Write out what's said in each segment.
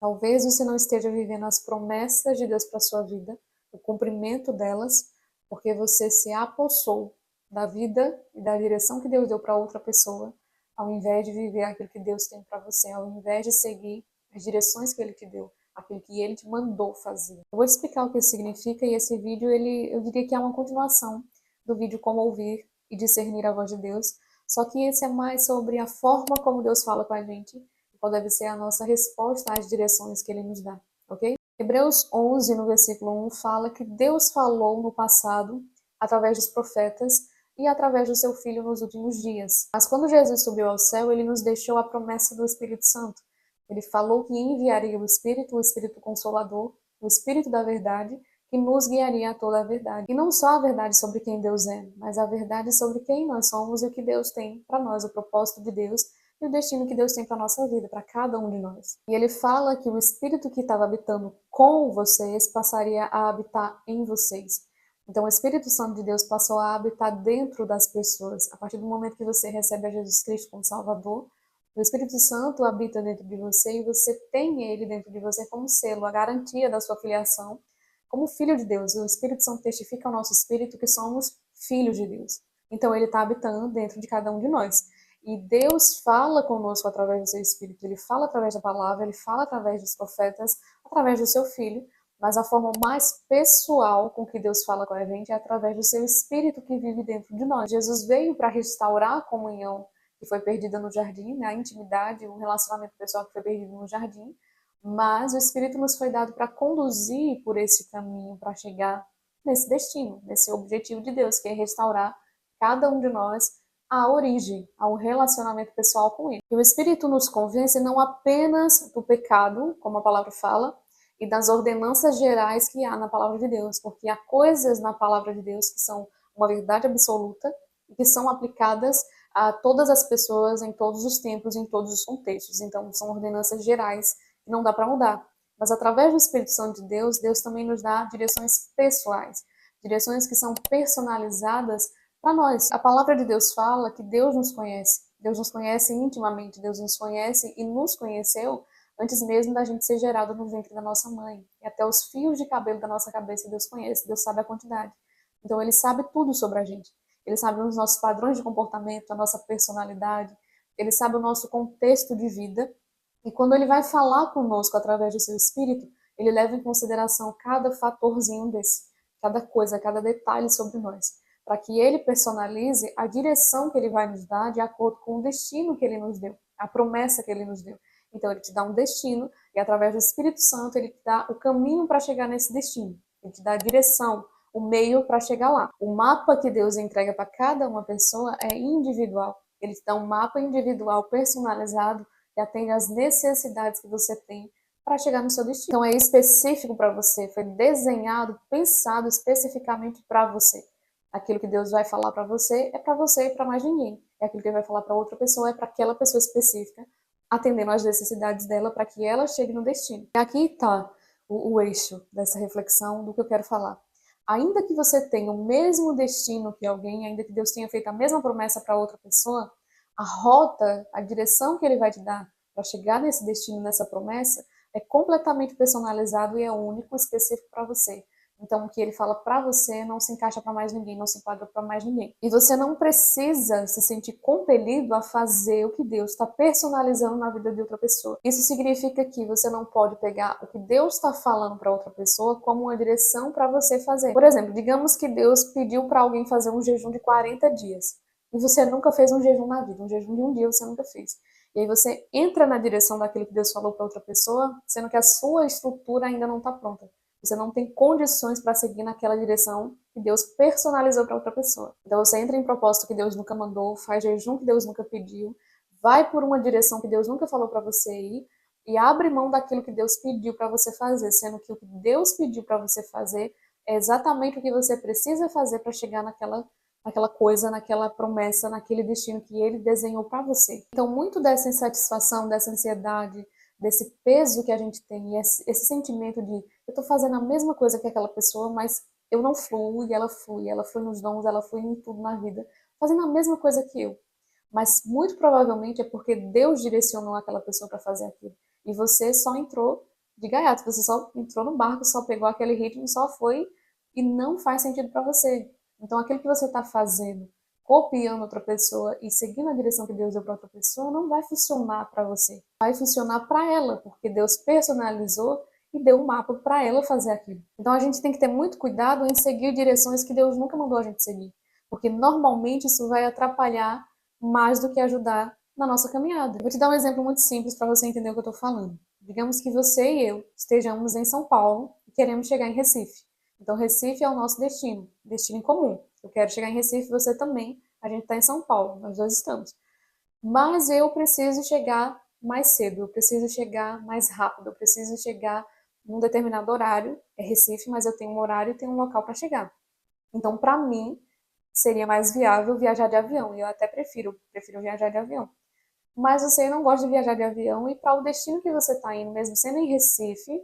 Talvez você não esteja vivendo as promessas de Deus para sua vida, o cumprimento delas, porque você se apossou da vida e da direção que Deus deu para outra pessoa, ao invés de viver aquilo que Deus tem para você, ao invés de seguir as direções que Ele te deu, aquilo que Ele te mandou fazer. Eu vou explicar o que isso significa, e esse vídeo, eu diria que é uma continuação do vídeo Como Ouvir e Discernir a Voz de Deus, só que esse é mais sobre a forma como Deus fala com a gente, qual deve ser a nossa resposta às direções que Ele nos dá, ok? Hebreus 11, no versículo 1, fala que Deus falou no passado, através dos profetas, e através do seu Filho nos últimos dias. Mas quando Jesus subiu ao céu, Ele nos deixou a promessa do Espírito Santo. Ele falou que enviaria o Espírito Consolador, o Espírito da Verdade, que nos guiaria a toda a verdade. E não só a verdade sobre quem Deus é, mas a verdade sobre quem nós somos e o que Deus tem para nós, o propósito de Deus e o destino que Deus tem para a nossa vida, para cada um de nós. E ele fala que o Espírito que estava habitando com vocês passaria a habitar em vocês. Então o Espírito Santo de Deus passou a habitar dentro das pessoas. A partir do momento que você recebe a Jesus Cristo como Salvador, o Espírito Santo habita dentro de você e você tem ele dentro de você como selo, a garantia da sua filiação como filho de Deus. O Espírito Santo testifica ao nosso espírito que somos filhos de Deus. Então ele está habitando dentro de cada um de nós. E Deus fala conosco através do seu Espírito, Ele fala através da palavra, Ele fala através dos profetas, através do seu Filho, mas a forma mais pessoal com que Deus fala com a gente é através do seu Espírito que vive dentro de nós. Jesus veio para restaurar a comunhão que foi perdida no jardim, né? A intimidade, o relacionamento pessoal que foi perdido no jardim, mas o Espírito nos foi dado para conduzir por esse caminho, para chegar nesse destino, nesse objetivo de Deus, que é restaurar cada um de nós à origem, ao relacionamento pessoal com Ele. E o Espírito nos convence não apenas do pecado, como a palavra fala, e das ordenanças gerais que há na palavra de Deus, porque há coisas na palavra de Deus que são uma verdade absoluta e que são aplicadas a todas as pessoas, em todos os tempos, em todos os contextos. Então, são ordenanças gerais que não dá para mudar. Mas através do Espírito Santo de Deus, Deus também nos dá direções pessoais, direções que são personalizadas para nós. A palavra de Deus fala que Deus nos conhece intimamente, Deus nos conhece e nos conheceu antes mesmo da gente ser gerado no ventre da nossa mãe. E até os fios de cabelo da nossa cabeça Deus conhece, Deus sabe a quantidade. Então Ele sabe tudo sobre a gente. Ele sabe os nossos padrões de comportamento, a nossa personalidade, Ele sabe o nosso contexto de vida. E quando Ele vai falar conosco através do seu Espírito, Ele leva em consideração cada fatorzinho desse, cada coisa, cada detalhe sobre nós, para que Ele personalize a direção que Ele vai nos dar de acordo com o destino que Ele nos deu, a promessa que Ele nos deu. Então Ele te dá um destino e através do Espírito Santo Ele te dá o caminho para chegar nesse destino. Ele te dá a direção, o meio para chegar lá. O mapa que Deus entrega para cada uma pessoa é individual. Ele te dá um mapa individual personalizado que atende às necessidades que você tem para chegar no seu destino. Então é específico para você, foi desenhado, pensado especificamente para você. Aquilo que Deus vai falar para você é para você e para mais ninguém. E aquilo que Ele vai falar para outra pessoa é para aquela pessoa específica, atendendo às necessidades dela para que ela chegue no destino. E aqui está o eixo dessa reflexão do que eu quero falar. Ainda que você tenha o mesmo destino que alguém, ainda que Deus tenha feito a mesma promessa para outra pessoa, a rota, a direção que Ele vai te dar para chegar nesse destino, nessa promessa, é completamente personalizado e é único, específico para você. Então, o que Ele fala para você não se encaixa para mais ninguém, não se enquadra para mais ninguém. E você não precisa se sentir compelido a fazer o que Deus está personalizando na vida de outra pessoa. Isso significa que você não pode pegar o que Deus está falando para outra pessoa como uma direção para você fazer. Por exemplo, digamos que Deus pediu para alguém fazer um jejum de 40 dias. E você nunca fez um jejum na vida, um jejum de um dia você nunca fez. E aí você entra na direção daquilo que Deus falou para outra pessoa, sendo que a sua estrutura ainda não está pronta. Você não tem condições para seguir naquela direção que Deus personalizou para outra pessoa. Então você entra em propósito que Deus nunca mandou, faz jejum que Deus nunca pediu, vai por uma direção que Deus nunca falou para você ir e abre mão daquilo que Deus pediu para você fazer, sendo que o que Deus pediu para você fazer é exatamente o que você precisa fazer para chegar naquela coisa, naquela promessa, naquele destino que Ele desenhou para você. Então muito dessa insatisfação, dessa ansiedade, desse peso que a gente tem, esse sentimento de eu estou fazendo a mesma coisa que aquela pessoa, mas eu não fluo e ela flui nos dons, ela flui em tudo na vida, fazendo a mesma coisa que eu. Mas muito provavelmente é porque Deus direcionou aquela pessoa para fazer aquilo. E você só entrou de gaiato. Você só entrou no barco, só pegou aquele ritmo, só foi e não faz sentido para você. Então, aquilo que você está fazendo, copiando outra pessoa e seguindo a direção que Deus deu para outra pessoa, não vai funcionar para você. Vai funcionar para ela, porque Deus personalizou e deu um mapa para ela fazer aquilo. Então, a gente tem que ter muito cuidado em seguir direções que Deus nunca mandou a gente seguir, porque normalmente isso vai atrapalhar mais do que ajudar na nossa caminhada. Vou te dar um exemplo muito simples para você entender o que eu estou falando. Digamos que você e eu estejamos em São Paulo e queremos chegar em Recife. Então, Recife é o nosso destino em comum. Eu quero chegar em Recife, você também. A gente está em São Paulo, nós dois estamos. Mas eu preciso chegar mais cedo, eu preciso chegar mais rápido, eu preciso chegar num determinado horário. É Recife, mas eu tenho um horário e tenho um local para chegar. Então, para mim, seria mais viável viajar de avião. E eu até prefiro viajar de avião. Mas você não gosta de viajar de avião e para o destino que você está indo, mesmo sendo em Recife,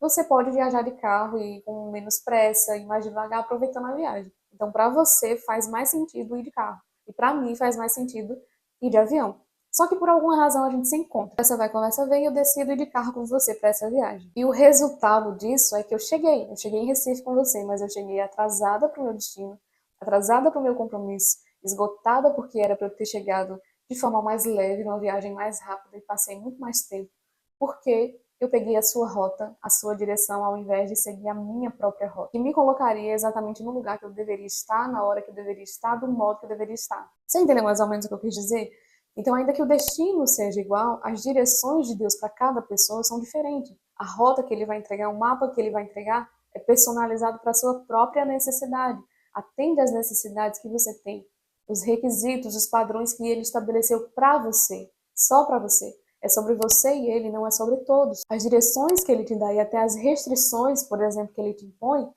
você pode viajar de carro e com menos pressa e mais devagar, aproveitando a viagem. Então, para você faz mais sentido ir de carro. E para mim faz mais sentido ir de avião. Só que por alguma razão a gente se encontra. Essa vai, conversa vem e eu decido ir de carro com você para essa viagem. E o resultado disso é que eu cheguei. Eu cheguei em Recife com você, mas eu cheguei atrasada para o meu destino, atrasada para o meu compromisso, esgotada porque era para eu ter chegado de forma mais leve, numa viagem mais rápida e passei muito mais tempo. Porque eu peguei a sua rota, a sua direção, ao invés de seguir a minha própria rota. E me colocaria exatamente no lugar que eu deveria estar, na hora que eu deveria estar, do modo que eu deveria estar. Você entendeu mais ou menos o que eu quis dizer? Então, ainda que o destino seja igual, as direções de Deus para cada pessoa são diferentes. A rota que ele vai entregar, o mapa que ele vai entregar, é personalizado para a sua própria necessidade. Atende às necessidades que você tem, os requisitos, os padrões que ele estabeleceu para você, só para você. É sobre você e ele, não é sobre todos. As direções que ele te dá e até as restrições, por exemplo, que ele te impõe,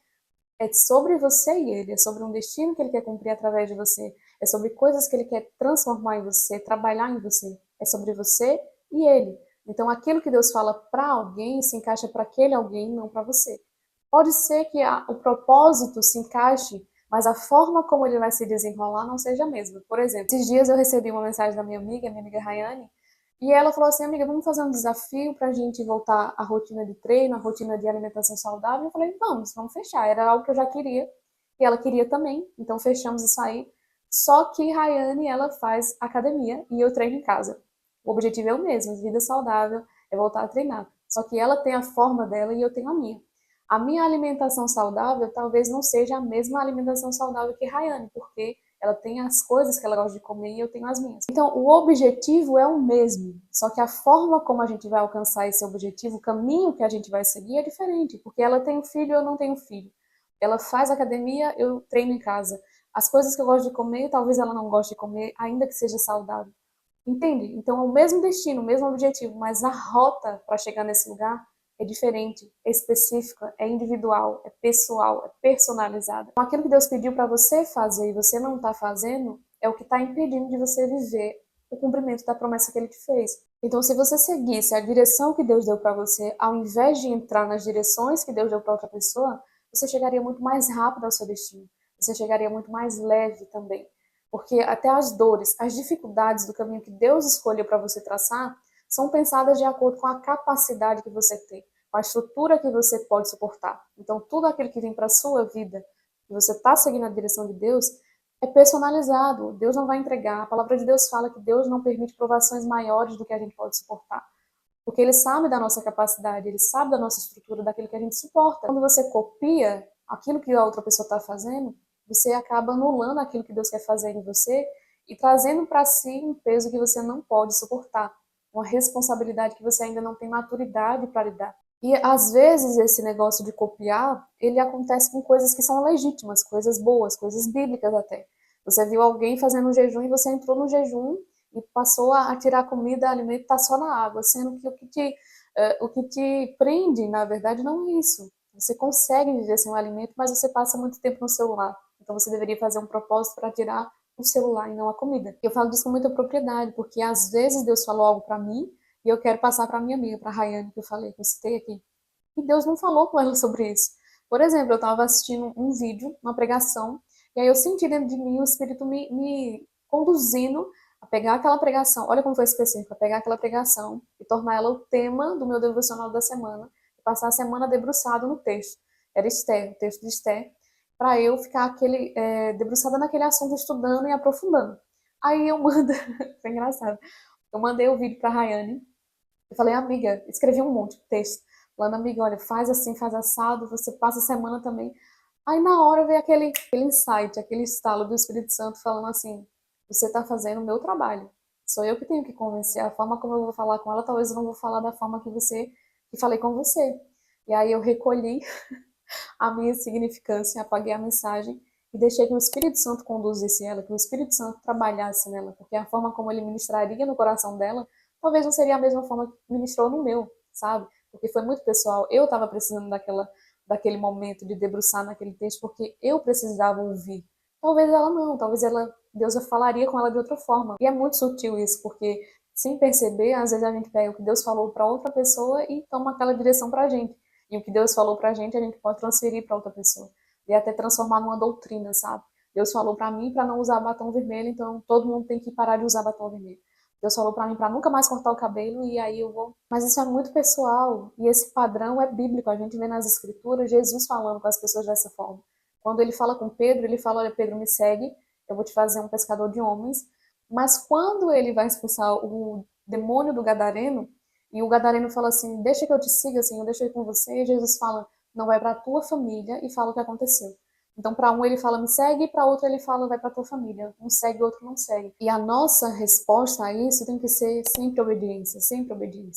é sobre você e ele, é sobre um destino que ele quer cumprir através de você, é sobre coisas que ele quer transformar em você, trabalhar em você, é sobre você e ele. Então, aquilo que Deus fala para alguém se encaixa para aquele alguém, não para você. Pode ser que o propósito se encaixe, mas a forma como ele vai se desenrolar não seja a mesma. Por exemplo, esses dias eu recebi uma mensagem da minha amiga Rayane, e ela falou assim, amiga, vamos fazer um desafio pra gente voltar à rotina de treino, à rotina de alimentação saudável. Eu falei, vamos fechar. Era algo que eu já queria e ela queria também. Então fechamos isso aí. Só que Rayane, ela faz academia e eu treino em casa. O objetivo é o mesmo, vida saudável, é voltar a treinar. Só que ela tem a forma dela e eu tenho a minha. A minha alimentação saudável talvez não seja a mesma alimentação saudável que Rayane, porque ela tem as coisas que ela gosta de comer e eu tenho as minhas. Então, o objetivo é o mesmo, só que a forma como a gente vai alcançar esse objetivo, o caminho que a gente vai seguir é diferente, porque ela tem um filho, eu não tenho filho. Ela faz academia, eu treino em casa. As coisas que eu gosto de comer, talvez ela não goste de comer, ainda que seja saudável. Entende? Então, é o mesmo destino, o mesmo objetivo, mas a rota para chegar nesse lugar é diferente, é específica, é individual, é pessoal, é personalizada. Então, aquilo que Deus pediu para você fazer e você não está fazendo é o que está impedindo de você viver o cumprimento da promessa que Ele te fez. Então, se você seguisse a direção que Deus deu para você, ao invés de entrar nas direções que Deus deu para outra pessoa, você chegaria muito mais rápido ao seu destino. Você chegaria muito mais leve também. Porque até as dores, as dificuldades do caminho que Deus escolheu para você traçar, são pensadas de acordo com a capacidade que você tem, com a estrutura que você pode suportar. Então, tudo aquilo que vem para a sua vida, que você está seguindo a direção de Deus, é personalizado. Deus não vai entregar. A palavra de Deus fala que Deus não permite provações maiores do que a gente pode suportar. Porque Ele sabe da nossa capacidade, Ele sabe da nossa estrutura, daquilo que a gente suporta. Quando você copia aquilo que a outra pessoa está fazendo, você acaba anulando aquilo que Deus quer fazer em você e trazendo para si um peso que você não pode suportar, uma responsabilidade que você ainda não tem maturidade para lidar. E às vezes esse negócio de copiar, ele acontece com coisas que são legítimas, coisas boas, coisas bíblicas até. Você viu alguém fazendo um jejum e você entrou no jejum e passou a tirar comida, alimento, tá só na água, sendo que o que te prende, na verdade, não é isso. Você consegue viver sem o alimento, mas você passa muito tempo no celular. Então você deveria fazer um propósito para tirar o celular e não a comida. Eu falo disso com muita propriedade, porque às vezes Deus falou algo para mim e eu quero passar para minha amiga, para a Rayane, que eu falei, que eu citei aqui. E Deus não falou com ela sobre isso. Por exemplo, eu estava assistindo um vídeo, uma pregação, e aí eu senti dentro de mim o Espírito me conduzindo a pegar aquela pregação, olha como foi específico, a pegar aquela pregação e tornar ela o tema do meu devocional da semana passar a semana debruçado no texto. Era Esther, o texto de Esther, para eu ficar debruçada naquele assunto, estudando e aprofundando. Aí eu mando, foi engraçado, eu mandei o vídeo para a Rayane, eu falei, amiga, escrevi um monte de texto, falando, amiga, olha, faz assim, faz assado, você passa a semana também. Aí na hora veio aquele insight, aquele estalo do Espírito Santo falando assim, você está fazendo o meu trabalho, sou eu que tenho que convencer, a forma como eu vou falar com ela, talvez eu não vou falar da forma que falei com você. E aí eu recolhi a minha significância, apaguei a mensagem e deixei que o Espírito Santo conduzisse ela, que o Espírito Santo trabalhasse nela, porque a forma como ele ministraria no coração dela, talvez não seria a mesma forma que ministrou no meu, sabe? Porque foi muito pessoal. Eu estava precisando daquele momento de debruçar naquele texto, porque eu precisava ouvir. Talvez ela não, talvez Deus falaria com ela de outra forma. E é muito sutil isso, porque sem perceber, às vezes a gente pega o que Deus falou para outra pessoa e toma aquela direção para a gente. E o que Deus falou pra gente, a gente pode transferir para outra pessoa. E até transformar numa doutrina, sabe? Deus falou pra mim para não usar batom vermelho, então todo mundo tem que parar de usar batom vermelho. Deus falou pra mim para nunca mais cortar o cabelo e aí eu vou. Mas isso é muito pessoal e esse padrão é bíblico. A gente vê nas escrituras Jesus falando com as pessoas dessa forma. Quando ele fala com Pedro, ele fala: olha, Pedro, me segue, eu vou te fazer um pescador de homens. Mas quando ele vai expulsar o demônio do gadareno, e o gadareno fala assim, deixa que eu te siga, assim, eu deixo ir com você. E Jesus fala, não, vai para a tua família e fala o que aconteceu. Então, para um ele fala, me segue, e para outro ele fala, vai para a tua família. Um segue, o outro não segue. E a nossa resposta a isso tem que ser sempre obediência,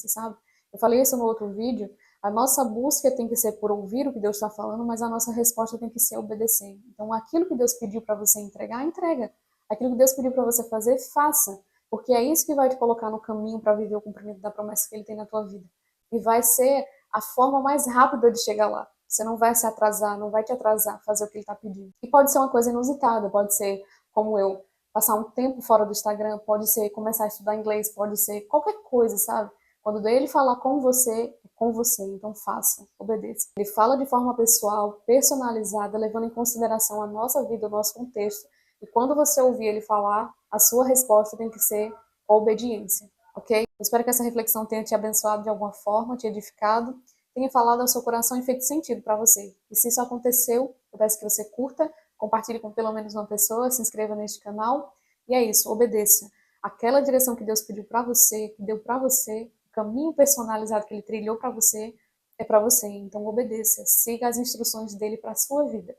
sabe? Eu falei isso no outro vídeo. A nossa busca tem que ser por ouvir o que Deus está falando, mas a nossa resposta tem que ser obedecer. Então, aquilo que Deus pediu para você entregar, entrega. Aquilo que Deus pediu para você fazer, faça. Porque é isso que vai te colocar no caminho para viver o cumprimento da promessa que ele tem na tua vida. E vai ser a forma mais rápida de chegar lá. Você não vai se atrasar, não vai te atrasar fazer o que ele está pedindo. E pode ser uma coisa inusitada, pode ser como eu, passar um tempo fora do Instagram, pode ser começar a estudar inglês, pode ser qualquer coisa, sabe? Quando ele falar com você, é com você, então faça, obedeça. Ele fala de forma pessoal, personalizada, levando em consideração a nossa vida, o nosso contexto. E quando você ouvir ele falar, a sua resposta tem que ser obediência, ok? Eu espero que essa reflexão tenha te abençoado de alguma forma, te edificado, tenha falado ao seu coração e feito sentido para você. E se isso aconteceu, eu peço que você curta, compartilhe com pelo menos uma pessoa, se inscreva neste canal. E é isso, obedeça. Aquela direção que Deus pediu para você, que deu para você, o caminho personalizado que ele trilhou para você, é para você. Então obedeça, siga as instruções dele para a sua vida,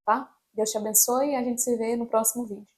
tá? Deus te abençoe e a gente se vê no próximo vídeo.